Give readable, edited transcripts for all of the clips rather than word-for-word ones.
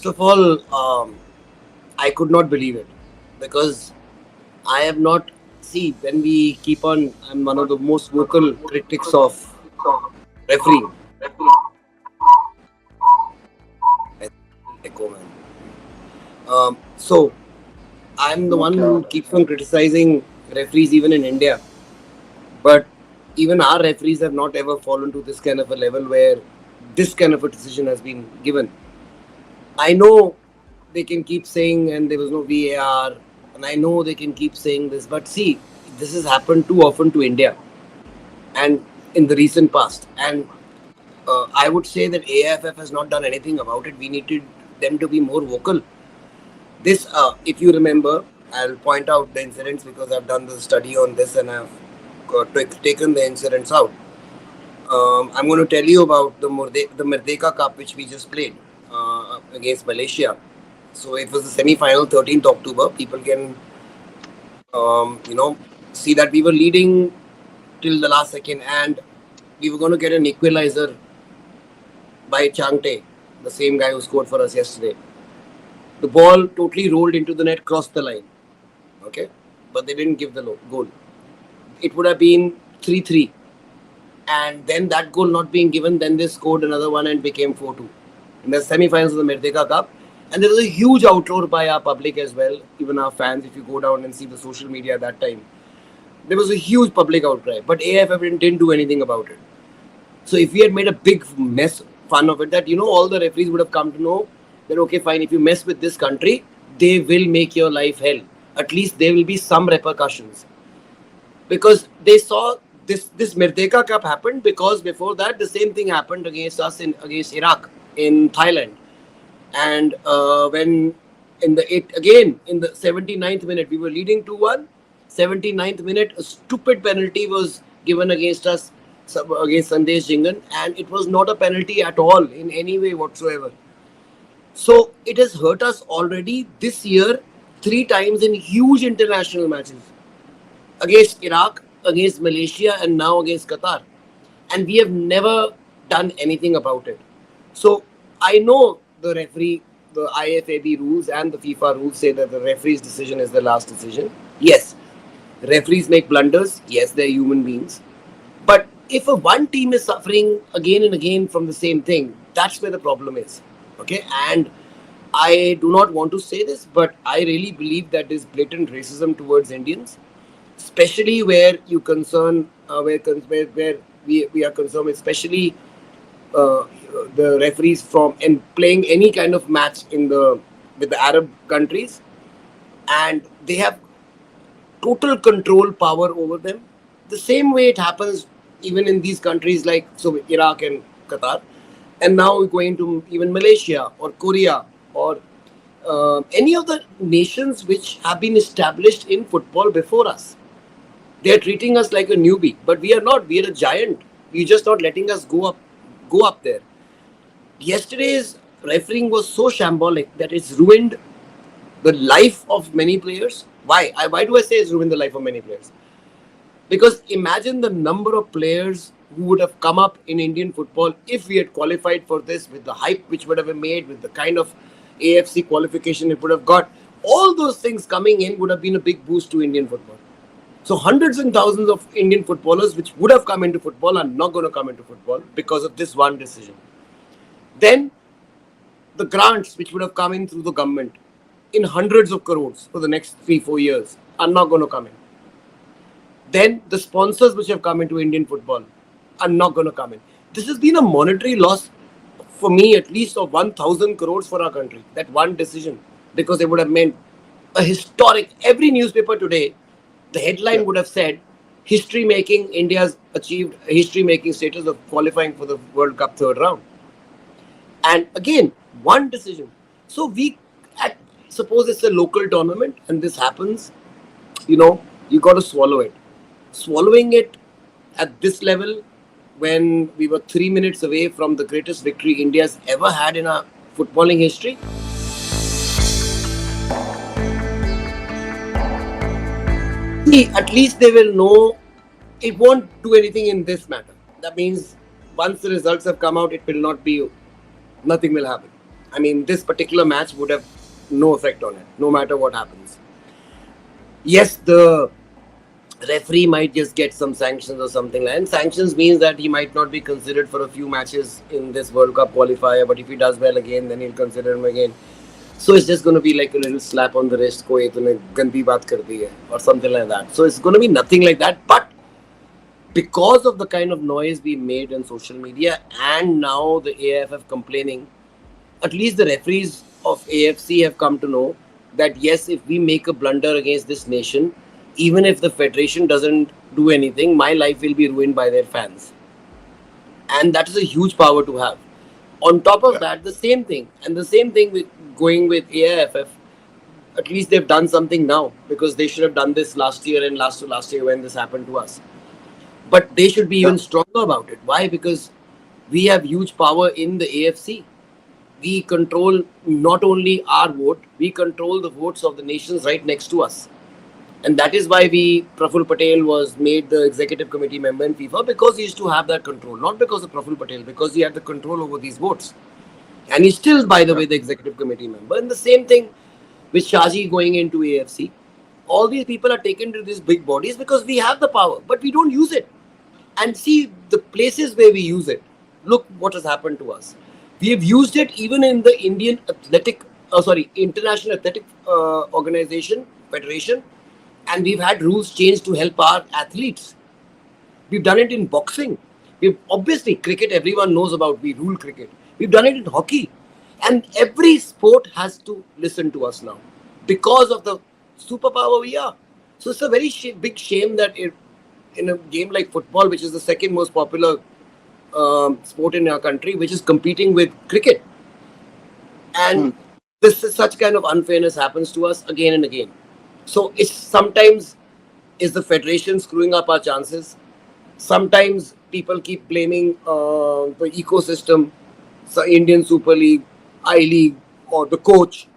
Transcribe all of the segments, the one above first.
First of all, I could not believe it because I have not. See, when we keep on, I'm one of the most vocal critics of refereeing. Echo, man. So I'm the one who keeps on criticizing referees even in India. But even our referees have not ever fallen to this kind of a level where this kind of a decision has been given. I know they can keep saying and there was no VAR, and I know they can keep saying this, but see, this has happened too often to India and in the recent past. And I would say that AIFF has not done anything about it. We needed them to be more vocal. This, if you remember, I'll point out the incidents because I've done the study on this and I've taken the incidents out. I'm going to tell you about the Merdeka Cup which we just played against Malaysia. So it was the semi-final, 13th October. People can, you know, see that we were leading till the last second, and we were going to get an equalizer by Changte, the same guy who scored for us yesterday. The ball totally rolled into the net, crossed the line. Okay, but they didn't give the goal. It would have been 3-3. And then that goal not being given, then they scored another one and became 4-2 in the semi-finals of the Merdeka Cup. And there was a huge outroar by our public as well, even our fans. If you go down and see the social media at that time, there was a huge public outcry. But AIFF didn't do anything about it. So if we had made a big mess, fun of it, that, you know, all the referees would have come to know that, okay, fine, if you mess with this country, they will make your life hell. At least there will be some repercussions. Because they saw this Merdeka Cup happened because before that the same thing happened against us against Iraq in Thailand, and when in the 79th minute we were leading 2-1. 79th minute, a stupid penalty was given against us against Sandesh Jingan, and it was not a penalty at all in any way whatsoever. So it has hurt us already this year 3 times in huge international matches against Iraq, against Malaysia, and now against Qatar. And we have never done anything about it. So I know the referee, the IFAB rules and the FIFA rules say that the referee's decision is the last decision. Yes, referees make blunders. Yes, they're human beings. But if one team is suffering again and again from the same thing, that's where the problem is. Okay, and I do not want to say this, but I really believe that there's blatant racism towards Indians, especially where you concern where we are concerned, especially uh, the referees from and playing any kind of match in the with the Arab countries, and they have total control power over them. The same way it happens even in these countries like Iraq and Qatar, and now we're going to even Malaysia or Korea or any of the nations which have been established in football before us. They are treating us like a newbie, but we are not. We are a giant. You're just not letting us go up there. Yesterday's refereeing was so shambolic that it's ruined the life of many players. Why? Why do I say it's ruined the life of many players? Because imagine the number of players who would have come up in Indian football if we had qualified for this, with the hype which would have been made, with the kind of AFC qualification it would have got. All those things coming in would have been a big boost to Indian football. So hundreds and thousands of Indian footballers which would have come into football are not going to come into football because of this one decision. Then the grants which would have come in through the government in hundreds of crores for the next 3-4 years are not going to come in. Then the sponsors which have come into Indian football are not going to come in. This has been a monetary loss for me, at least of 1,000 crores for our country. That one decision, because it would have meant a historic. Every newspaper today, the headline would have said, "History making, India's achieved a history making status of qualifying for the World Cup third round." And again, one decision. So suppose it's a local tournament and this happens, you got to swallow it. Swallowing it at this level when we were 3 minutes away from the greatest victory India's ever had in our footballing history. At least they will know it won't do anything in this matter. That means once the results have come out, it will not be, nothing will happen. I mean, this particular match would have no effect on it, no matter what happens. Yes, the referee might just get some sanctions or something like that. And sanctions means that he might not be considered for a few matches in this World Cup qualifier, but if he does well again, then he'll consider him again. So it's just going to be like a little slap on the wrist, कोई तूने गंदी बात कर दी है, or something like that. So it's going to be nothing like that. But because of the kind of noise we made on social media, and now the AIFF complaining, at least the referees of AFC have come to know that yes, if we make a blunder against this nation, even if the federation doesn't do anything, my life will be ruined by their fans. And that is a huge power to have. On top of that, the same thing, and the same thing with going with AIFF, at least they've done something now, because they should have done this last year and last to last year when this happened to us. But they should be even stronger about it. Why? Because we have huge power in the AFC. We control not only our vote, we control the votes of the nations right next to us. And that is why Praful Patel was made the executive committee member in FIFA, because he used to have that control. Not because of Praful Patel, because he had the control over these votes. And he's still, by the way, the executive committee member. And the same thing with Shaji going into AFC. All these people are taken to these big bodies because we have the power, but we don't use it. And see the places where we use it. Look what has happened to us. We have used it even in the International Athletic Organization, Federation, and we've had rules changed to help our athletes. We've done it in boxing. We've obviously cricket, everyone knows about, we rule cricket. We've done it in hockey. And every sport has to listen to us now because of the superpower we are. So it's a very big shame that in a game like football, which is the second most popular sport in our country, which is competing with cricket, and such kind of unfairness happens to us again and again. So it's sometimes is the federation screwing up our chances. Sometimes people keep blaming the ecosystem, the Indian Super League, I League, or the coach,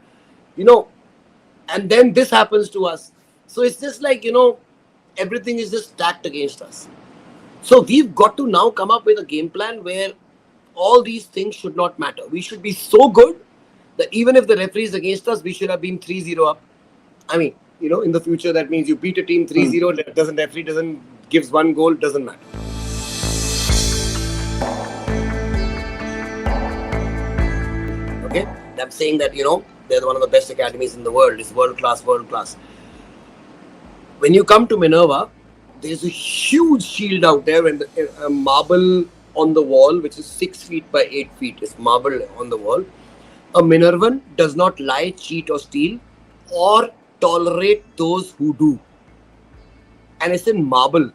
and then this happens to us. So it's just like, everything is just stacked against us. So we've got to now come up with a game plan where all these things should not matter. We should be so good that even if the referee is against us, we should have been 3-0 up. I mean, in the future, that means you beat a team 3-0, referee doesn't gives one goal, doesn't matter. Okay? I'm saying that, they're one of the best academies in the world. It's world class, world class. When you come to Minerva, there's a huge shield out there and a marble on the wall, which is 6 feet by 8 feet. It's marble on the wall. A Minervan does not lie, cheat, or steal, or tolerate those who do. And it's in marble.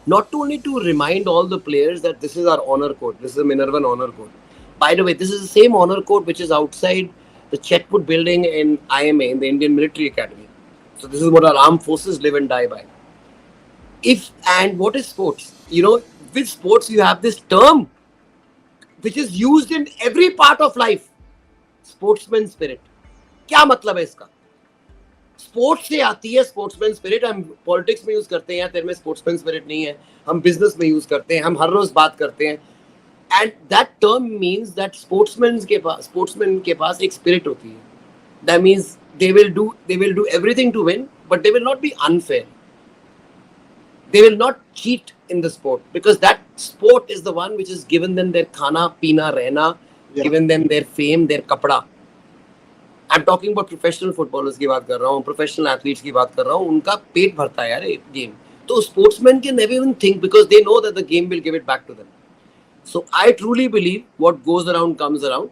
Not only to remind all the players that this is our honor code. This is a Minervan honor code. By the way, this is the same honor code which is outside the Chetwood building in IMA, in the Indian Military Academy. So this is what our armed forces live and die by. And what is sports? With sports you have this term which is used in every part of life. Sportsman spirit. क्या मतलब है इसका? Sports से आती है sportsman spirit. हम politics में use करते हैं, तेरे में स्पोर्ट्समैन स्पिरिट नहीं है. हम बिजनेस में यूज करते हैं, हम हर रोज बात करते हैं. And that term means that sportsman के पास एक स्पिरिट होती है. That means they will do everything to win, but they will not be unfair. They will not cheat in the sport, because that sport is the one which has given them their khana, peena, rehna, given them their fame, their kapda. I'm talking about professional footballers की बात कर रहा हूँ, professional athletes की बात कर रहा हूँ. उनका पेट भरता है यार ये game. तो sportsmen can never even think, because they know that the game will give it back to them. So I truly believe what goes around comes around,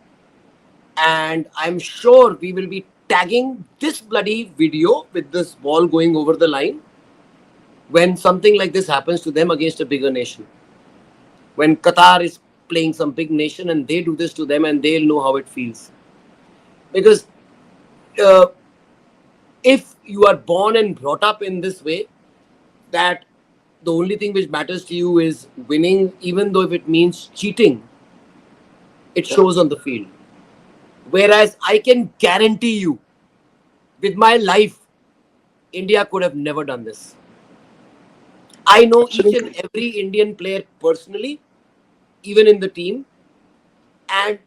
and I'm sure we will be tagging this bloody video with this ball going over the line when something like this happens to them against a bigger nation. When Qatar is playing some big nation and they do this to them, and they'll know how it feels. Because if you are born and brought up in this way, that the only thing which matters to you is winning, even though if it means cheating, it shows on the field. Whereas I can guarantee you, with my life, India could have never done this. I know each and every Indian player personally, even in the team. And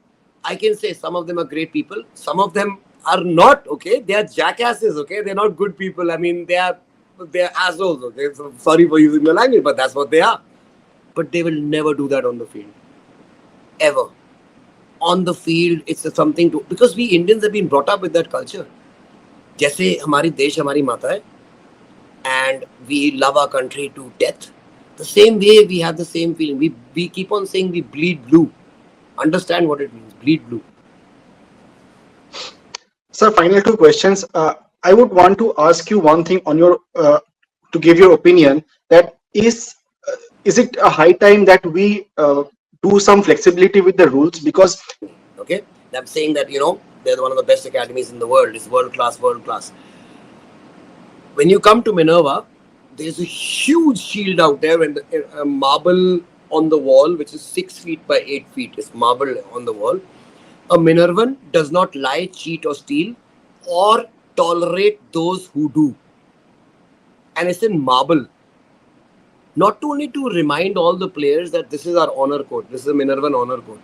I can say some of them are great people. Some of them are not. Okay, they are jackasses. Okay, they're not good people. I mean, they're assholes. Okay, so sorry for using the language, but that's what they are. But they will never do that on the field, ever. On the field, it's something to, because we Indians have been brought up with that culture. जैसे हमारी देश हमारी माता है, and we love our country to death. The same way we have the same feeling. We keep on saying we bleed blue. Understand what it means, bleed blue. Sir, final two questions. I would want to ask you one thing on your to give your opinion. That is it a high time that we do some flexibility with the rules? Because Okay, I'm saying that they're one of the best academies in the world. It's world class, world class. When you come to Minerva, there's a huge shield out there, and a marble on the wall, which is 6 feet by 8 feet, is marble on the wall. A Minervan does not lie, cheat, or steal, or tolerate those who do. And it's in marble. Not only to remind all the players that this is our honor code, this is a Minervan honor code.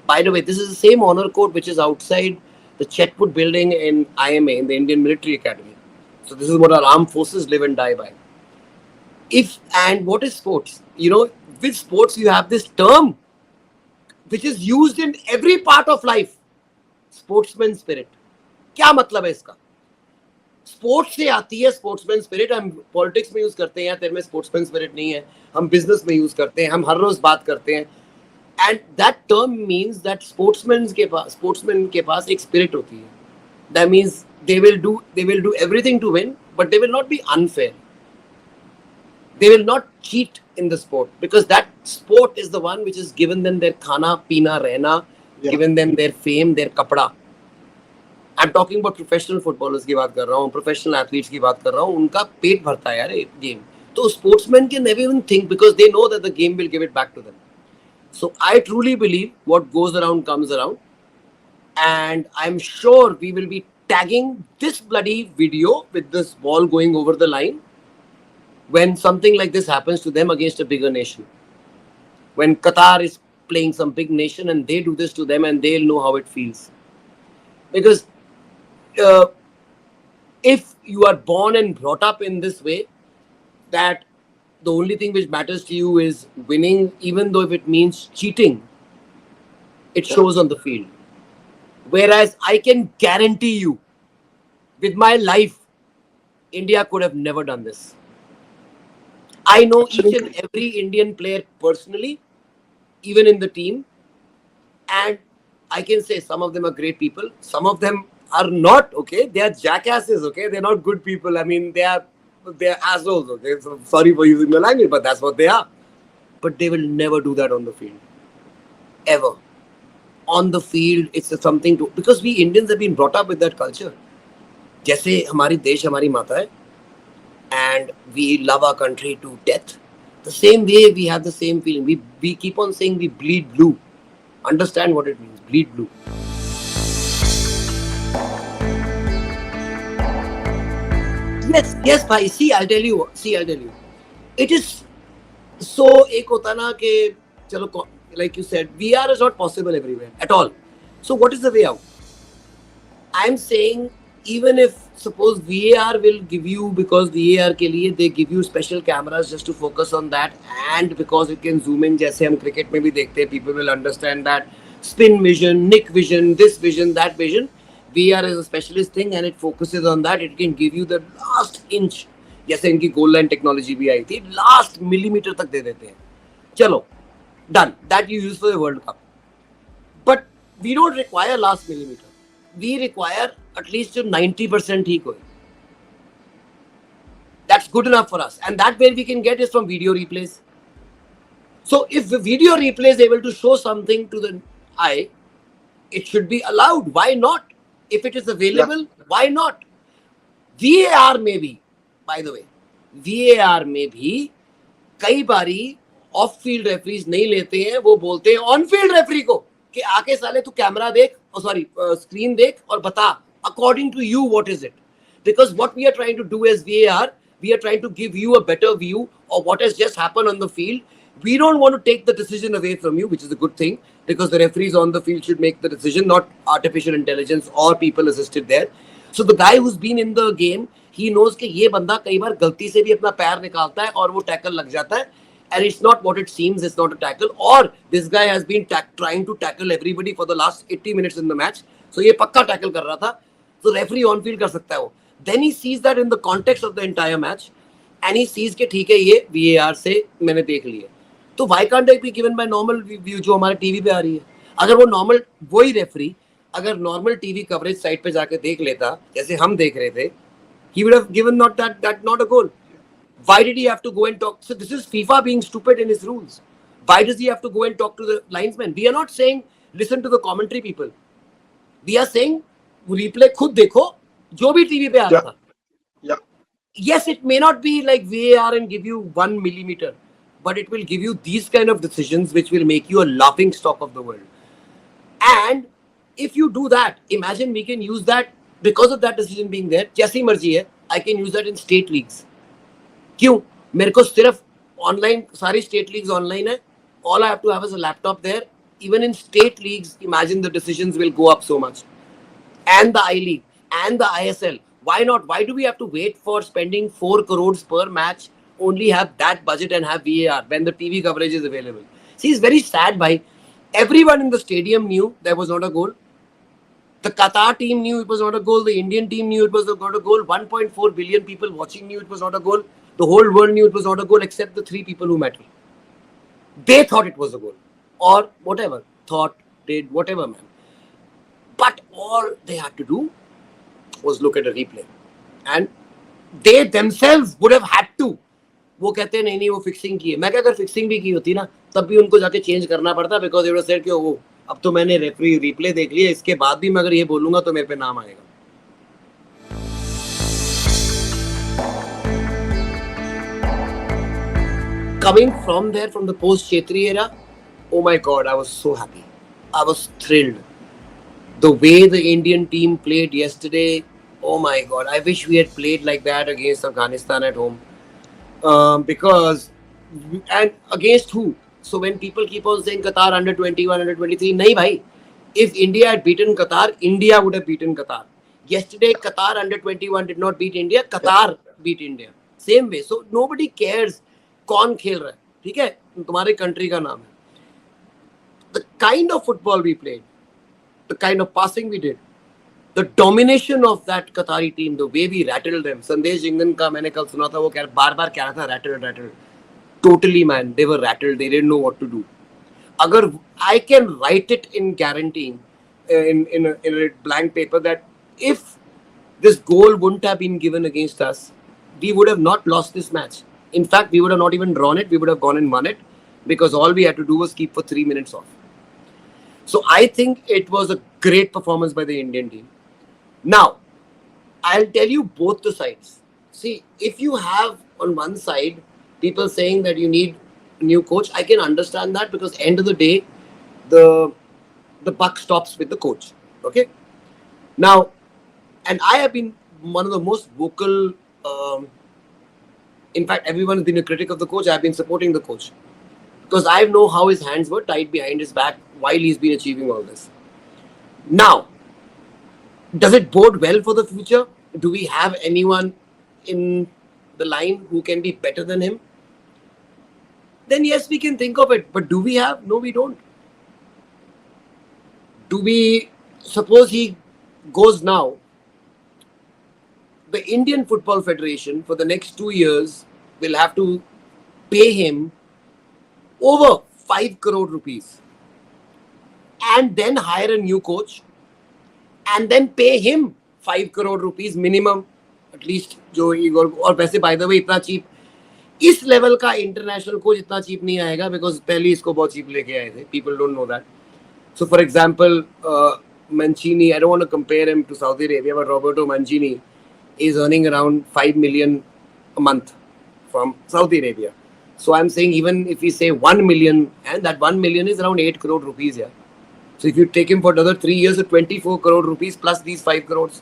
By the way, this is the same honor code which is outside the Chetwood building in IMA, in the Indian Military Academy. So this is what our armed forces live and die by. And what is sports? With sports you have this term which is used in every part of life. Sportsman spirit. क्या मतलब है इसका? Sports से आती है sportsman spirit. हम politics में use करते हैं, यार तेरे में स्पोर्ट्समैन स्पिरिट नहीं है. हम बिजनेस में यूज करते हैं, हम हर रोज बात करते हैं. And that term means that sportsman के पास एक स्पिरिट होती है. That means they will do everything to win, but they will not be unfair. They will not cheat in the sport, because that sport is the one which has given them their khana, peena, rehna, given them their fame, their kapda. I'm talking about professional footballers की बात कर रहा हूँ, professional athletes की बात कर रहा हूँ. उनका पेट भरता है यार ये गेम. तो sportsmen can never even think, because they know that the game will give it back to them. So I truly believe what goes around comes around, and I'm sure we will be tagging this bloody video with this ball going over the line when something like this happens to them against a bigger nation. When Qatar is playing some big nation and they do this to them, and they'll know how it feels. Because if you are born and brought up in this way, that the only thing which matters to you is winning, even though if it means cheating, it shows on the field. Whereas I can guarantee you, with my life, India could have never done this. I know each and every Indian player personally, even in the team, and I can say some of them are great people. Some of them are not. Okay, they are jackasses. Okay, they're not good people. I mean, they're assholes. Okay, so sorry for using the language, but that's what they are. But they will never do that on the field, ever. On the field, it's something to, because we Indians have been brought up with that culture. जैसे हमारी देश हमारी माता है, and we love our country to death. The same way we have the same feeling. We keep on saying we bleed blue. Understand what it means, bleed blue. Yes, bhai. See, I'll tell you. It is so. एक होता ना कि चलो, like you said, VR is not possible everywhere at all. So what is the way out? I'm saying, even if suppose VAR will give you, because VAR के लिए they give you special cameras just to focus on that, and because it can zoom in, जैसे हम cricket में भी देखते हैं, people will understand that spin vision, nick vision, this vision, that vision. VAR is a specialist thing and it focuses on that. It can give you the last inch. जैसे इनकी goal line technology भी आई थी, last millimetre तक दे देते हैं. चलो, done. That you use for the World Cup. But we don't require last millimeter. We require at least 90% ठीक होए. That's good enough for us. And that way we can get is from video replays. So if the video replay is able to show something to the eye, it should be allowed. Why not? If it is available, why not? VAR में भी, by the way, VAR में भी कई बारी of field referees नहीं लेते हैं. वो बोलते हैं ऑन फील्ड रेफरी को कि आके साले तू कैमरा देख, स्क्रीन देख और बता according to you what is it. Because what we are trying to do as VAR, we are trying to give you a better view of what has just happened on the field. We don't want to take the decision away from you, which is a good thing, because the referees on the field should make the decision, not artificial intelligence or people assisted there. So the guy who's been in the game, he knows कि ये बंदा कई बार गलती से भी अपना पैर निकालता है और वो टैकल लग जाता है, and it's not what it seems, it's not a tackle, or this guy has been trying to tackle everybody for the last 80 minutes in the match, so ये पक्का tackle कर रहा था, so referee on field कर सकता है वो. Then he sees that in the context of the entire match, and he sees कि ठीक है ये VAR से मैंने देख लिया, तो why can't I be given by normal view जो हमारे टीवी पे आ रही है? अगर वो नॉर्मल वही रेफरी अगर नॉर्मल टीवी कवरेज साइट पे जाके देख लेता जैसे हम देख रहे थे, he would have given not a goal. Why did he have to go and talk? So this is FIFA being stupid in his rules. Why does he have to go and talk to the linesman? We are not saying listen to the commentary people. We are saying replay खुद देखो जो भी TV पे आ रहा था. Yeah. Yes, it may not be like VAR and give you 1 millimeter, but it will give you these kind of decisions which will make you a laughing stock of the world. And if you do that, imagine we can use that because of that decision being there. जैसी मर्जी है, I can use that in state leagues. क्यों? मेरे को सिर्फ online सारी state leagues online है. All I have to have is a laptop there. Even in state leagues, imagine the decisions will go up so much. And the I-League and the ISL. Why not? Why do we have to wait for spending 4 crores per match, only have that budget and have VAR when the TV coverage is available? See, it's very sad, bhai. Everyone in the stadium knew there was not a goal. The Qatar team knew it was not a goal. The Indian team knew it was not a goal. 1.4 billion people watching knew it was not a goal. The whole world knew it was not a goal except the 3 people who matter. They thought it was a goal. Or whatever. Thought, did, whatever, man. But all they had to do was look at a replay. And they themselves would have had to. वो कहते हैं नहीं वो fixing की है. मैं क्या अगर फिक्सिंग भी की होती ना तब भी उनको जाके चेंज करना पड़ता बिकॉज इट वाज सेड कि वो अब तो मैंने रेफरी रिप्ले देख लिया इसके बाद भी मैं अगर ये बोलूंगा तो मेरे पे नाम आएगा. Coming from there, from the post-Chetri era, oh my God, I was so happy. I was thrilled. The way the Indian team played yesterday, oh my God, I wish we had played like that against Afghanistan at home. Because, and against who? So when people keep on saying Qatar under 21, under 23, nahi bhai. If India had beaten Qatar, India would have beaten Qatar. Yesterday, Qatar under 21 did not beat India, Qatar beat India. Same way. So nobody cares कौन खेल रहा है, ठीक है, तुम्हारे country का नाम है. The kind of football we played, the kind of passing we did, the domination of that Qatari team, the way we rattled them. संदेश जिंगन का मैंने कल सुना था, वो बार बार कह रहा था rattled. Totally, man, they were rattled. They didn't know what to do. अगर I can write it in guaranteeing in a blank paper that if this goal wouldn't have been given against us, we would have not lost this match. In fact, we would have not even drawn it. We would have gone and won it because all we had to do was keep for 3 minutes off. So I think it was a great performance by the Indian team. Now, I'll tell you both the sides. See, if you have on one side people saying that you need a new coach, I can understand that because end of the day, the buck stops with the coach. Okay. Now, and I have been one of the most vocal. In fact, everyone has been a critic of the coach. I've been supporting the coach because I know how his hands were tied behind his back while he's been achieving all this. Now, does it bode well for the future? Do we have anyone in the line who can be better than him? Then yes, we can think of it. But do we have? No, we don't. Do we suppose he goes now? The Indian Football Federation for the next 2 years will have to pay him over 5 crore rupees and then hire a new coach and then pay him 5 crore rupees minimum at least. जो और वैसे by the way इतना cheap इस level का international coach इतना cheap नहीं आएगा because पहले इसको बहुत cheap लेके आए थे. People don't know that. So for example, Mancini, I don't want to compare him to Saudi Arabia, but Roberto Mancini is earning around 5 million a month from Saudi Arabia. So I'm saying even if we say 1 million, and that 1 million is around 8 crore rupees, yeah. So if you take him for another 3 years, so 24 crore rupees plus these 5 crores.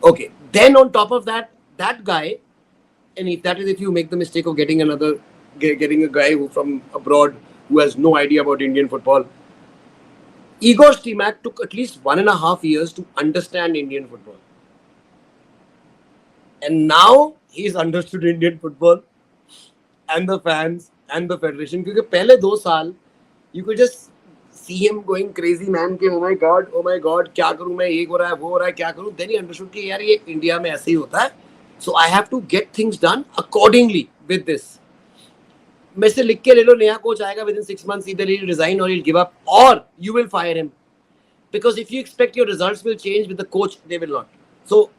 Okay. Then on top of that, that guy, and if that is if you make the mistake of getting a guy who from abroad who has no idea about Indian football, Igor Stimac took at least 1.5 years to understand Indian football. And now he's understood Indian football and the fans and the federation. Because पहले 2 साल you could just see him going crazy, man. कि oh my god, क्या करूँ मैं, ये हो रहा है, वो हो रहा है, क्या करूँ? Then he understood कि यार ये इंडिया में ऐसे ही होता है. So I have to get things done accordingly with this. मेरे से लिख के ले लो, नया कोच आएगा within 6 months, either he'll resign or he'll give up, or you will fire him. Because if you expect your results will change with the coach, they will not. So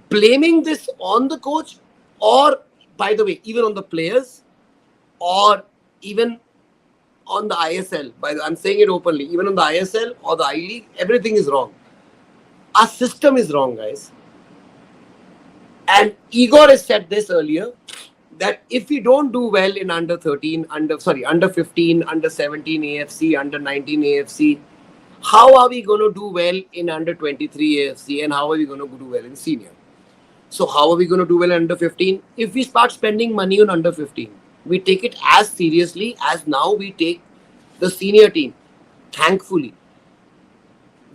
blaming this on the coach, or by the way, even on the players, or even on the ISL, I'm saying it openly, even on the ISL or the I League, everything is wrong. Our system is wrong, guys. And Igor has said this earlier, that if we don't do well in under 15, under 17 AFC, under 19 AFC, how are we going to do well in under 23 AFC, and how are we going to do well in senior? So how are we going to do well in under 15? If we start spending money on under 15, we take it as seriously as now we take the senior team. Thankfully,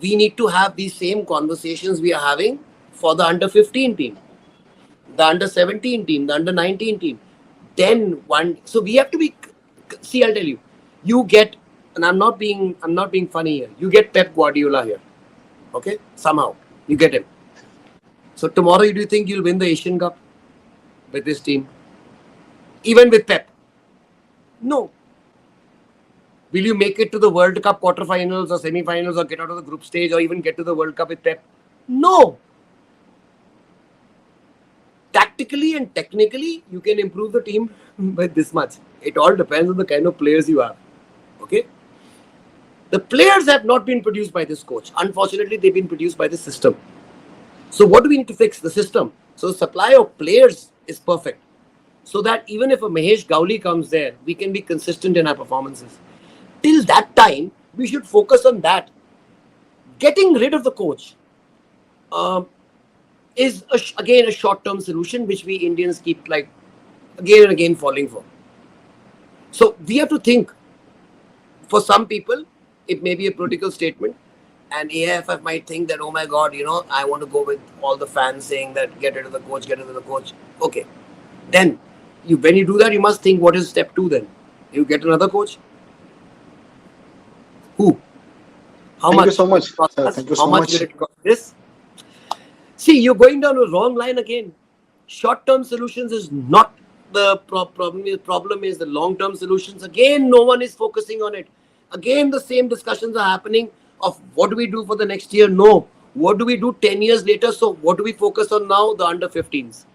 we need to have these same conversations we are having for the under 15 team, the under 17 team, the under 19 team. Then so we have to be, see, I'll tell you, you get, and I'm not being funny here, you get Pep Guardiola here, okay? Somehow you get him. So tomorrow, do you think you'll win the Asian Cup with this team? Even with Pep? No. Will you make it to the World Cup quarterfinals or semi-finals, or get out of the group stage, or even get to the World Cup with Pep? No. Tactically and technically, you can improve the team by this much. It all depends on the kind of players you have. Okay? The players have not been produced by this coach. Unfortunately, they've been produced by the system. So what do we need to fix? The system. So the supply of players is perfect. So that even if a Mahesh Gauli comes there, we can be consistent in our performances. Till that time, we should focus on that. Getting rid of the coach is again a short-term solution, which we Indians keep like again and again falling for. So we have to think. For some people, it may be a political statement, and AIFF might think that, oh my God, I want to go with all the fans saying that get rid of the coach, get rid of the coach. Okay, then when you do that, you must think, what is step 2 then? You get another coach. Who? How much? Thank you so much. Thank you so much. Will it cost this? See, you're going down a wrong line again. Short-term solutions is not the problem. The problem is the long-term solutions. Again, no one is focusing on it. Again, the same discussions are happening of what do we do for the next year? No. What do we do 10 years later? So what do we focus on now? The under 15s.